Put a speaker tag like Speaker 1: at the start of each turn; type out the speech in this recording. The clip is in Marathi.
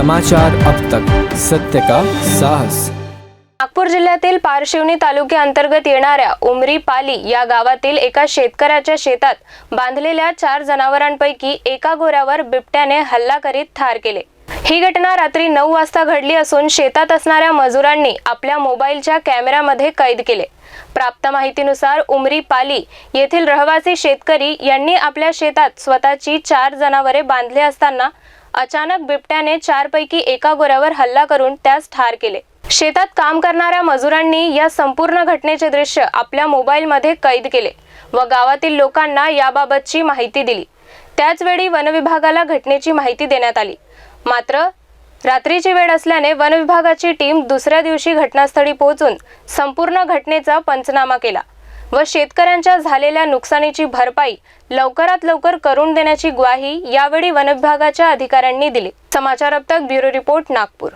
Speaker 1: समाचार अब तक, सत्य का साहस।
Speaker 2: नागपूर जिल्ह्यातील पारशिवनी तालुक्याअंतर्गत येणाऱ्या उमरी पाली या गावातील एका शेतकऱ्याच्या शेतात बांधलेल्या 4 जनावरांपैकी एका गोऱ्यावर बिबट्याने हल्ला करीत ठार केले। ही घटना रात्री 9 वाजता घडली असून शेतात असणाऱ्या मजुरांनी आपल्या मोबाईलच्या कॅमेऱ्यामध्ये कैद केले। प्राप्त माहितीनुसार उमरी पाली येथील रहिवासी शेतकरी यांनी आपल्या शेतात स्वतःची 4 जनावरे बांधले असताना अचानक बिबट्याने 4 पैकी एका गोऱ्यावर हल्ला करून त्यास ठार केले। शेतात काम करणाऱ्या मजुरांनी या संपूर्ण घटनेचे दृश्य आपल्या मोबाईलमध्ये कैद केले व गावातील लोकांना याबाबतची माहिती दिली। त्याच वेळी वनविभागाला घटनेची माहिती देण्यात आली। मात्र रात्रीची वेळ असल्याने वनविभागाची टीम दुसऱ्या दिवशी घटनास्थळी पोहोचून संपूर्ण घटनेचा पंचनामा केला व शेतकऱ्यांच्या झालेल्या नुकसानीची भरपाई लवकरात लवकर करून देण्याची ग्वाही यावेळी वनविभागाच्या अधिकाऱ्यांनी दिली। समाचार अब तक ब्युरो रिपोर्ट नागपूर।